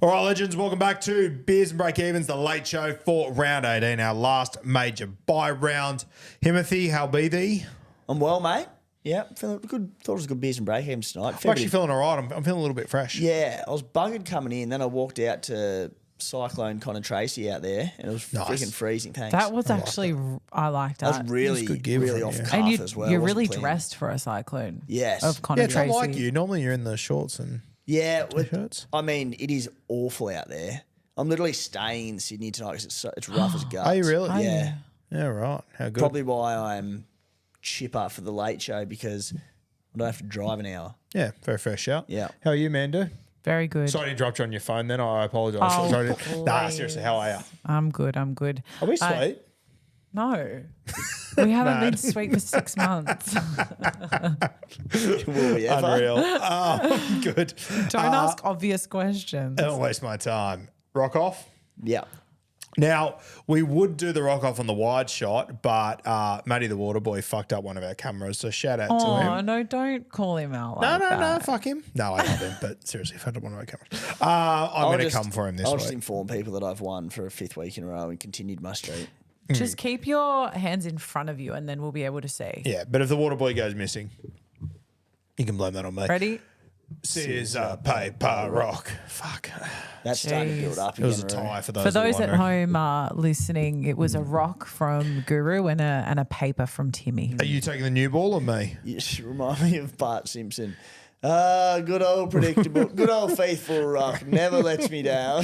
All right, legends, welcome back to Beers and Breakevens, the late show for round 18, our last major bye round. Timothy, how be thee? I'm well, mate. Yeah, feeling good. Thought it was a good Beers and Breakevens tonight. I'm actually feeling all right. I'm feeling a little bit fresh. Yeah, I was buggered coming in. Then I walked out to Cyclone Connor Tracy out there, and it was freaking freezing. Thanks. That was actually, I liked that. That was really off cuff and as well. You're really dressed for a cyclone. Yes. Of Connor It's Tracy. not like you. Normally you're in the shorts and t-shirts. I mean, it is awful out there. I'm literally staying in Sydney tonight because it's rough as guts. Are you really? Yeah. Yeah, right. How good. Probably why I'm chipper for the late show because I don't have to drive an hour. Yeah, very fresh shout. Yeah. How are you, Mando? Very good. Sorry to interrupt you on your phone then. I apologise. Oh, Nah, seriously, how are you? I'm good. Are we sweet? No. We haven't been sweet for 6 months. Will we ever? Unreal. Good. Don't ask obvious questions. Don't waste my time. Rock off? Yeah. Now, we would do the rock off on the wide shot, but Matty the Water Boy fucked up one of our cameras, so shout out to him. Oh, no, don't call him out No, like no, that. no, fuck him. No, I love him, but seriously, fucked up one of our cameras. I'm going to come for him this I'll week. just inform people that I've won for a 5th week in a row and continued my streak. Just keep your hands in front of you and then we'll be able to see. Yeah, but if the Water Boy goes missing, you can blame that on me. Ready? Scissor, paper, rock. Fuck. That's starting to build up It again. was a tie for those For those that at wondering. home listening, it was a rock from Guru and a paper from Timmy. Are you taking the new ball or me? You should remind me of Bart Simpson. Good old predictable, good old faithful rock. Never lets me down.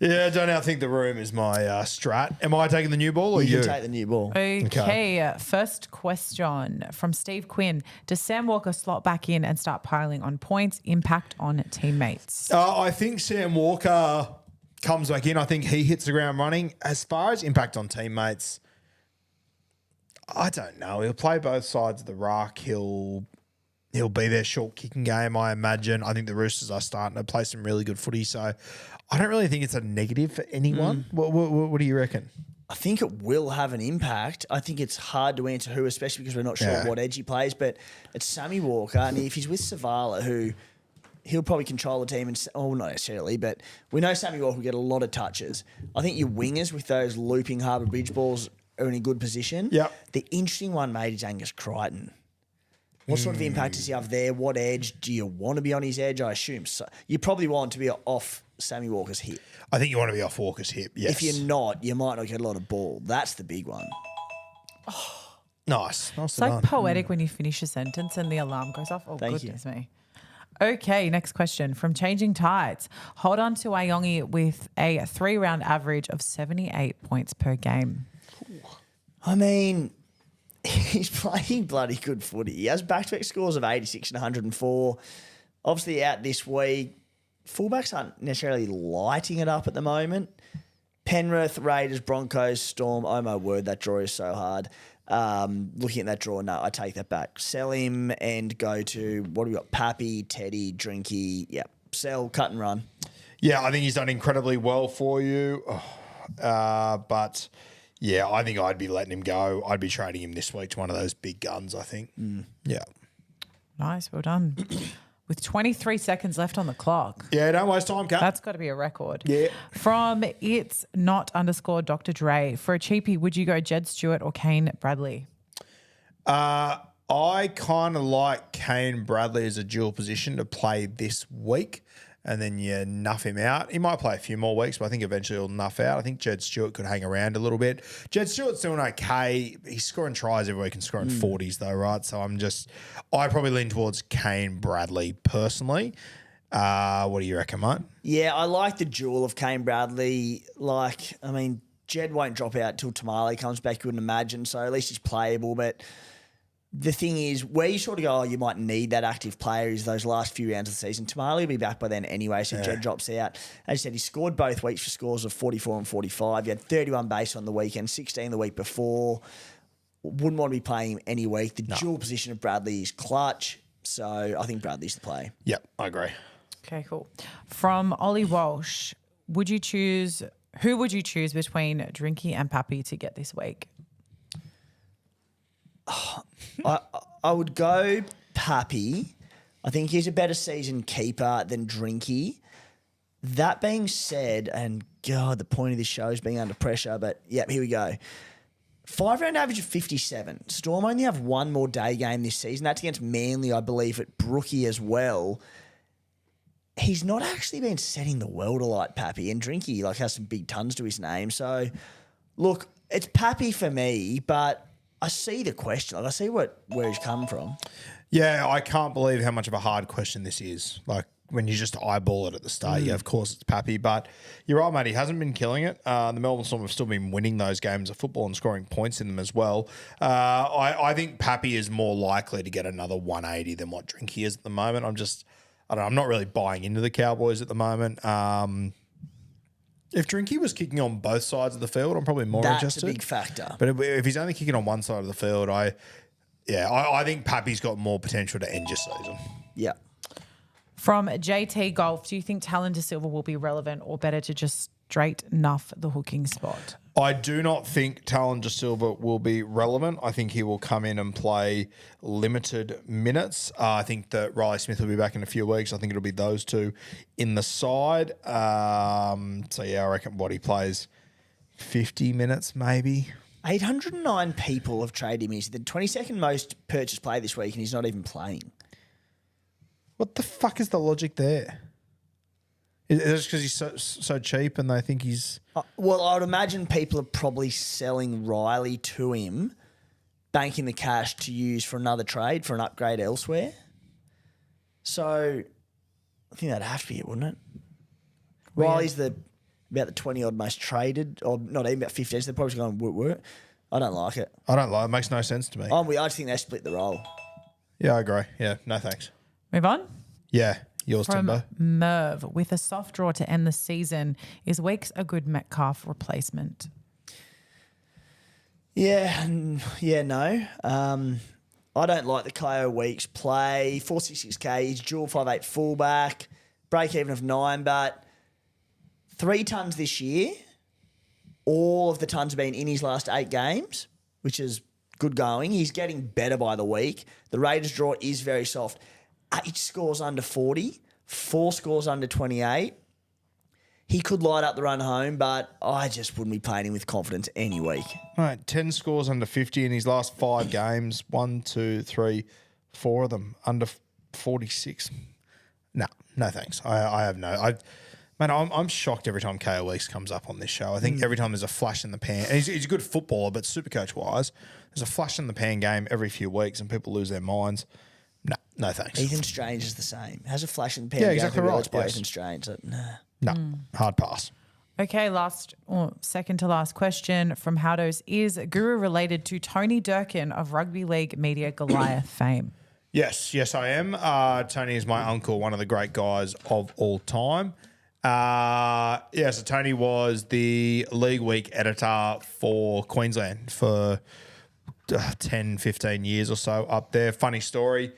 Yeah, I don't know. I think the room is my strat. Am I taking the new ball or you? You can take the new ball. Okay, first question from Steve Quinn. Does Sam Walker slot back in and start piling on points? Impact on teammates? I think Sam Walker comes back in. I think he hits the ground running. As far as impact on teammates, I don't know. He'll play both sides of the ruck. He'll be their short kicking game, I imagine. I think the Roosters are starting to play some really good footy, so I don't really think it's a negative for anyone. What do you reckon? I think it will have an impact. I think it's hard to answer who, especially because we're not sure what edge he plays, but it's Sammy Walker, and if he's with Savala, who he'll probably control the team, and not necessarily, but we know Sammy Walker will get a lot of touches. I think your wingers with those looping Harbour Bridge balls are in a good position. Yep. The interesting one, mate, is Angus Crichton. What sort of impact does he have there? What edge? Do you want to be on his edge? I assume so. You probably want to be off Sammy Walker's hip. I think you want to be off Walker's hip, yes. If you're not, you might not get a lot of ball. That's the big one. Nice. It's like poetic when you finish a sentence and the alarm goes off. Oh, Thank goodness me. Okay, next question from Changing Tides. Hold on to Ayongi with a 3-round average of 78 points per game. I mean, he's playing bloody good footy. He has back-to-back scores of 86 and 104. Obviously out this week. Fullbacks aren't necessarily lighting it up at the moment. Penrith, Raiders, Broncos, Storm. Oh, my word, that draw is so hard. Looking at that draw, no, I take that back. Sell him and go to, what do we got? Pappy, Teddy, Drinky. Yeah, sell, cut and run. Yeah, I think he's done incredibly well for you. But, yeah, I think I'd be letting him go. I'd be trading him this week to one of those big guns, I think. Yeah. Nice, well done. With 23 seconds left on the clock. Yeah, don't waste time, Kat. That's got to be a record. Yeah. From it's not _ Dr. Dre. For a cheapie, would you go Jed Stewart or Kane Bradley? I kind of like Kane Bradley as a dual position to play this week, and then you nuff him out. He might play a few more weeks, but I think eventually he'll nuff out. I think Jed Stewart could hang around a little bit. Jed Stewart's doing okay. He's scoring tries every week and scoring 40s though, right? So I probably lean towards Kane Bradley personally. What do you reckon, mate? Yeah, I like the duel of Kane Bradley. Jed won't drop out till Tamale comes back, you wouldn't imagine, so at least he's playable, but the thing is, where you sort of go, you might need that active player is those last few rounds of the season. Tamale will be back by then anyway, so Jed drops out. As you said, he scored both weeks for scores of 44 and 45. He had 31 base on the weekend, 16 the week before. Wouldn't want to be playing him any week. The dual position of Bradley is clutch, so I think Bradley's the play. Yep, I agree. Okay, cool. From Ollie Walsh, who would you choose between Drinky and Pappy to get this week? I would go Pappy. I think he's a better season keeper than Drinky. That being said, and God, the point of this show is being under pressure, but yeah, here we go. 5-round average of 57. Storm only have one more day game this season. That's against Manly, I believe, at Brookie as well. He's not actually been setting the world alight, Pappy, and Drinky has some big tons to his name. So, look, it's Pappy for me, but I see the question. I see where he's come from. Yeah, I can't believe how much of a hard question this is. When you just eyeball it at the start, yeah, of course it's Pappy. But you're right, mate. He hasn't been killing it. The Melbourne Storm have still been winning those games of football and scoring points in them as well. I think Pappy is more likely to get another 180 than what Drinky is at the moment. I don't know. I'm not really buying into the Cowboys at the moment. If Drinky was kicking on both sides of the field, I'm probably more interested. That's a big factor. But if he's only kicking on one side of the field, I think Pappy's got more potential to end your season. Yeah. From JT Golf, do you think Talon Silva will be relevant or better to just straight nuff the hooking spot? I do not think Talon Silva will be relevant. I think he will come in and play limited minutes. I think that Riley Smith will be back in a few weeks. I think it'll be those two in the side. I reckon he plays 50 minutes maybe. 809 people have traded him. He's the 22nd most purchased player this week and he's not even playing. What the fuck is the logic there? Is it just because he's so cheap and they think he's... Well, I would imagine people are probably selling Riley to him, banking the cash to use for another trade, for an upgrade elsewhere. So I think that'd have to be it, wouldn't it? Weird. Riley's about the 20-odd most traded, or not even about 15, so they're probably going work. I don't like it. It makes no sense to me. I just think they split the role. Yeah, I agree. Yeah, no thanks. Move on? Yeah, yours, From Timbo. Merv, with a soft draw to end the season, is Weekes a good Metcalf replacement? Yeah, no. I don't like the Kaeo Weekes play. 466k, he's dual 5'8 fullback, break even of 9, but 3 tons this year. All of the tons have been in his last 8 games, which is good going. He's getting better by the week. The Raiders draw is very soft. 8 scores under 40, 4 scores under 28. He could light up the run home, but I just wouldn't be playing him with confidence any week. All right, 10 scores under 50 in his last 5 games. 1, 2, 3, 4 of them under 46. No thanks. I have no... I'm shocked every time Kaeo Weekes comes up on this show. I think every time there's a flash in the pan, and he's a good footballer, but Supercoach-wise, there's a flash in the pan game every few weeks and people lose their minds. No thanks. Ethan Strange is the same. Has a flash in the pan. Yeah, exactly right. Let's play Yes. Ethan Strange. Hard pass. Okay, second to last question from Howdos. Is Guru related to Tony Durkin of Rugby League media Goliath fame? Yes, I am. Tony is my uncle, one of the great guys of all time. So Tony was the League Week editor for Queensland for 10, 15 years or so up there. Funny story.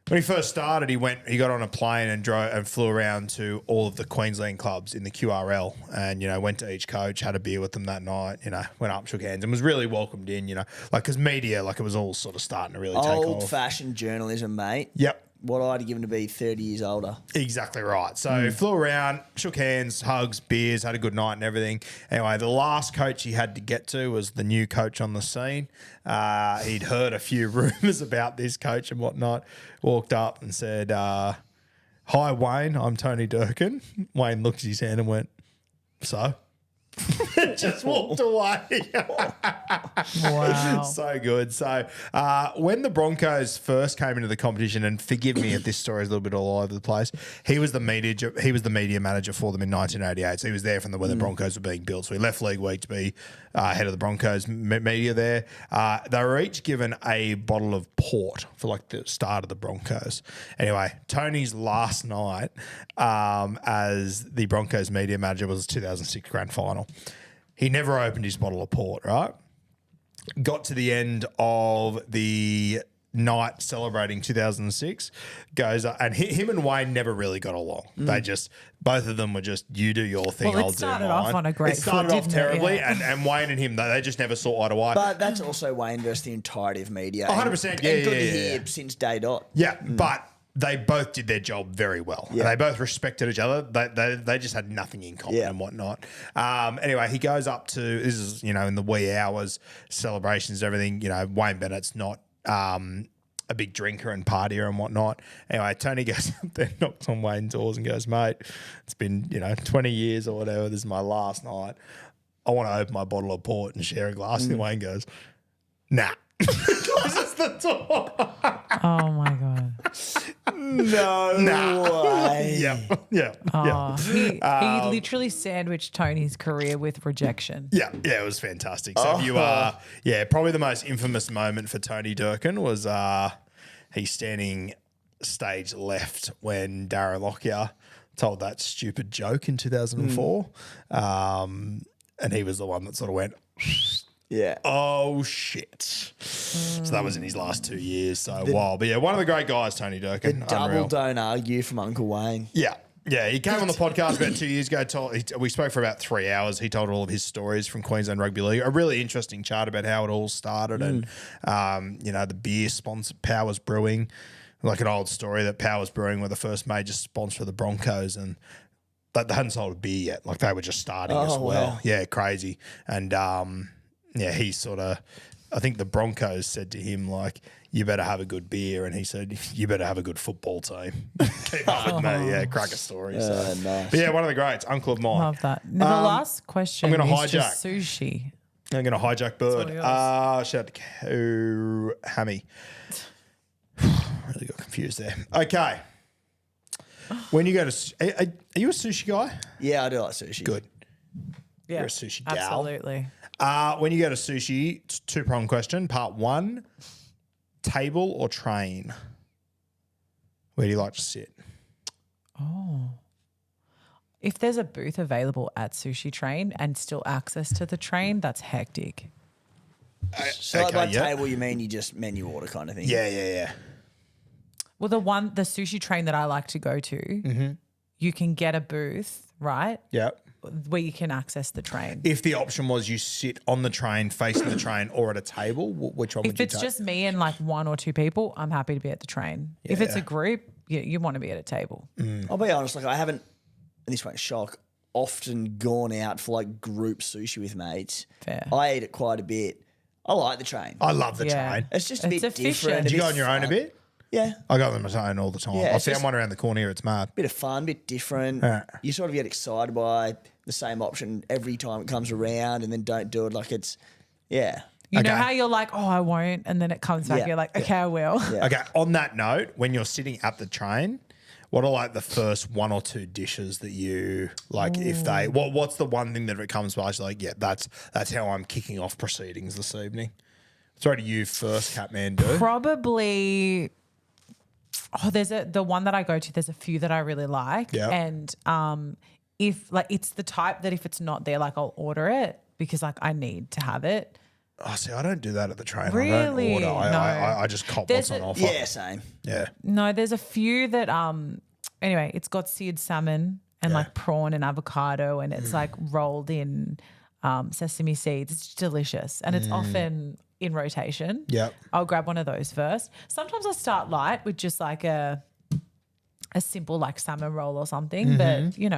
When he first started, he got on a plane and flew around to all of the Queensland clubs in the QRL and, went to each coach, had a beer with them that night, went up, shook hands and was really welcomed in, because media, it was all sort of starting to really take off. Old-fashioned journalism, mate. Yep. What I'd have given to be 30 years older. Exactly right. So flew around, shook hands, hugs, beers, had a good night and everything. Anyway, the last coach he had to get to was the new coach on the scene. He'd heard a few rumours about this coach and whatnot. Walked up and said, "Hi, Wayne, I'm Tony Durkin." Wayne looked at his hand and went, "So?" Just walked away. Wow. So good. So when the Broncos first came into the competition, and forgive me if this story is a little bit all over the place, he was the media manager for them in 1988. So he was there from when the Broncos were being built. So he left League Week to be head of the Broncos media there. They were each given a bottle of port for the start of the Broncos. Anyway, Tony's last night as the Broncos media manager was the 2006 grand final. He never opened his bottle of port, right? Got to the end of the night celebrating 2006, goes up, and him and Wayne never really got along. They both of them were just, you do your thing, Well, I'll it do mine. started off on a great It started foot, off didn't it? terribly, Yeah. and Wayne and him, they just never saw eye to eye. But that's also Wayne versus the entirety of media. 100%, And yeah, good to yeah. hear since day dot. Yeah, but they both did their job very well. Yeah. And they both respected each other. They just had nothing in common and whatnot. Anyway, he goes up to, this is, in the wee hours, celebrations, everything. Wayne Bennett's not a big drinker and partier and whatnot. Anyway, Tony goes up there, knocks on Wayne's doors and goes, mate, it's been, 20 years or whatever. This is my last night. I want to open my bottle of port and share a glass. And Wayne goes, nah. Closes the door. Oh my God. No way. Yeah. He literally sandwiched Tony's career with rejection. Yeah, it was fantastic. So if you are, probably the most infamous moment for Tony Durkin was he's standing stage left when Darren Lockyer told that stupid joke in 2004. And he was the one that sort of went, Yeah. oh, shit. So that was in his last 2 years. So wild. But one of the great guys, Tony Durkin. The double Unreal. don't argue from Uncle Wayne. Yeah. Yeah, he came on the podcast about 2 years ago. We spoke for about 3 hours. He told all of his stories from Queensland Rugby League. A really interesting chart about how it all started and, the beer sponsor, Powers Brewing. Like an old story that Powers Brewing were the first major sponsor of the Broncos and they hadn't sold a beer yet. Like they were just starting as well. Wow. Yeah, crazy. And, he sort of, I think the Broncos said to him, like, you better have a good beer. And he said, you better have a good football team. Keep up with me. Yeah, cracker story. So. Nice. But one of the greats, uncle of mine. Love that. Now, the last question I'm gonna is just hijack. sushi. I'm going to hijack Bird. all yours. Shout out to Kaeo Hammy. Really got confused there. Okay. When you go to, are you a sushi guy? Yeah, I do like sushi. Good. Yeah, You're a sushi gal. absolutely. When you go to sushi, it's a two-pronged question. Part one, table or train? Where do you like to sit? If there's a booth available at Sushi Train and still access to the train, that's hectic. So by table, you mean you just menu order kind of thing? Yeah. Well, the Sushi Train that I like to go to, you can get a booth, right? Yeah. Where you can access the train. If the option was you sit on the train, facing the train, or at a table, which one would If you it's take? just me and like one or two people, I'm happy to be at the train. If it's a group, you want to be at a table. I'll be honest, like I haven't, and this won't shock, often gone out for like group sushi with mates. Fair. I eat it quite a bit. I like the train. I love the Yeah. train. It's just a It's bit efficient. different. Do you bit go on your own a fun. bit? Yeah. I go on my own all the time. Yeah, I it's found just- one around the corner here. It's mad. Bit of fun, bit different. Yeah. You sort of get excited by the same option every time it comes around and then don't do it like it's, yeah. You know Okay. how you're like, oh, I won't, and then it comes back. Yeah. You're like, okay, I will. Yeah. Okay, on that note, when you're sitting at the train, what are like the first one or two dishes that you like? If they, what's the one thing that if it comes by, it's like, yeah, that's how I'm kicking off proceedings this evening. Sorry to you first, Kathmandu. Probably. Oh, the one that I go to. There's a few that I really like, Yeah. and if like it's the type that if it's not there, like I'll order it because like I need to have it. Oh, see, I don't do that at the train. I Really? don't order. No. I just cop There's what's on a- offer. Yeah, same. Yeah. No, there's a few that anyway, it's got seared salmon and like prawn and avocado, and it's like rolled in sesame seeds. It's delicious, and it's often in rotation. Yep. I'll grab one of those first. Sometimes I'll start light with just like a simple like salmon roll or something, but you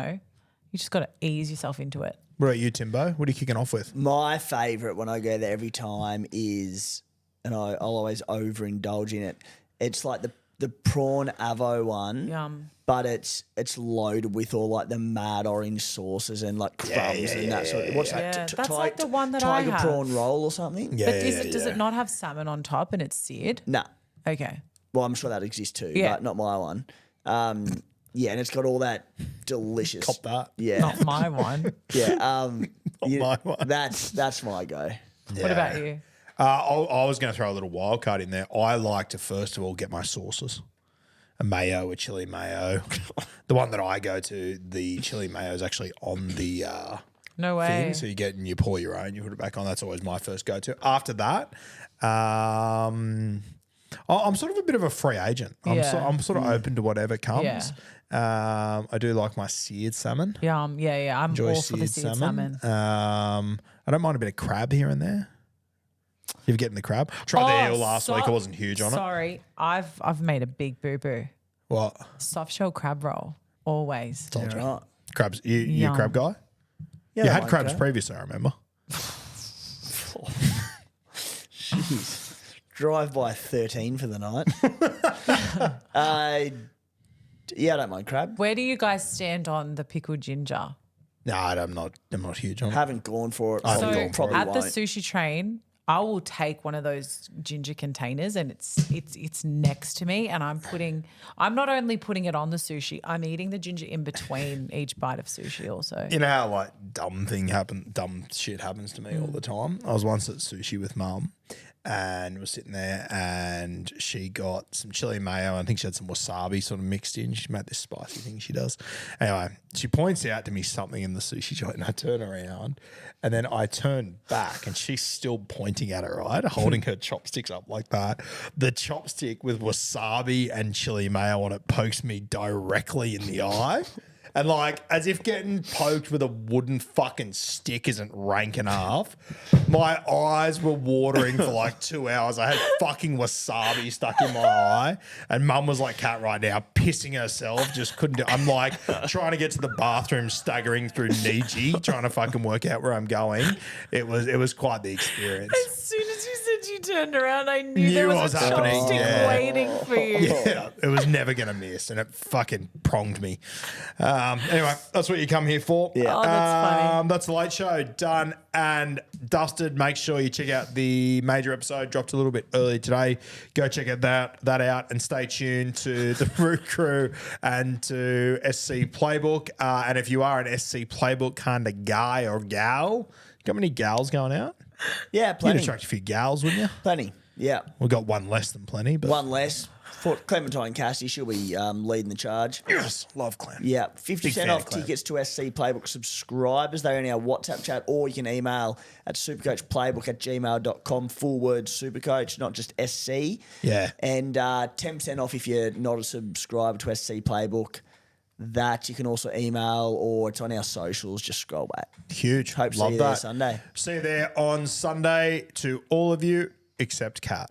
just got to ease yourself into it. What about you, Timbo? What are you kicking off with? My favourite when I go there every time is, and I'll always overindulge in it, it's like the prawn avo one. Yum. But it's loaded with all like the mad orange sauces and like crumbs and that sort of. What's Yeah, that? that's like the one that I tiger have. prawn roll or something? Yeah, But does it not have salmon on top and it's seared? Nah. Okay. Well, I'm sure that exists too, Yeah. but not my one. Yeah, and it's got all that delicious. Cop that. Yeah. Not my one. Yeah. my one. That's my go. What about you? I was going to throw a little wild card in there. I like to first of all get my sauces. A mayo, a chili mayo. The one that I go to, the chili mayo is actually on the No way. thing. So you pour your own, you put it back on. That's always my first go-to. After that, I'm sort of a bit of a free agent. I'm sort of open to whatever comes. I do like my seared salmon. Yum. Yeah. I'm Enjoy all for the seared salmon. I don't mind a bit of crab here and there. You've getting the crab? Tried the eel last week. I wasn't huge on it. Sorry, I've made a big boo boo. What? Soft shell crab roll, always. Yeah, right. Crabs. You a Yum. crab guy? Yeah, You I had like crabs crab. previously, I remember. Jeez. Drive by 13 for the night. Yeah, I don't mind crab. Where do you guys stand on the pickled ginger? No, I'm not huge on it. Haven't gone for it. I haven't So gone for it. at Probably the won't. Sushi Train, I will take one of those ginger containers and it's next to me, and I'm not only putting it on the sushi, I'm eating the ginger in between each bite of sushi also. You know how like dumb shit happens to me all the time. I was once at sushi with mum and was sitting there and she got some chili mayo. I think she had some wasabi sort of mixed in. She made this spicy thing she does. Anyway, she points out to me something in the sushi joint and I turn around and then I turn back and she's still pointing at it, right? Holding her chopsticks up like that. The chopstick with wasabi and chili mayo on it pokes me directly in the eye. And like, as if getting poked with a wooden fucking stick isn't rank enough, my eyes were watering for like 2 hours. I had fucking wasabi stuck in my eye. And mum was like, Cat right now, pissing herself, just couldn't do. I'm like trying to get to the bathroom, staggering through Niji, trying to fucking work out where I'm going. It was quite the experience. As soon as you said you turned around, I knew there Knew what was a was happening, chopstick yeah. waiting for you. Yeah, it was never going to miss, and it fucking pronged me. Anyway, that's what you come here for. Yeah. Oh, that's funny. That's the Late Show done and dusted. Make sure you check out the major episode, dropped a little bit early today. Go check that out and stay tuned to the Root Crew and to SC Playbook. And if you are an SC Playbook kind of guy or gal, got many gals going out? Yeah, You'd plenty. attract a few gals, wouldn't you? Plenty. Yeah. We've got one less than plenty, but One less. For Clementine Cassidy, she'll be leading the charge. yes, love Clem. Yeah, Big 50% fan off of Clem. tickets to SC Playbook subscribers. They're in our WhatsApp chat, or you can email at supercoachplaybook@gmail.com, full word Supercoach, not just SC. Yeah. And 10% off if you're not a subscriber to SC Playbook. That you can also email, or it's on our socials. Just scroll back. Huge. Hope to Love see you that. there Sunday. See you there on Sunday to all of you except Kat.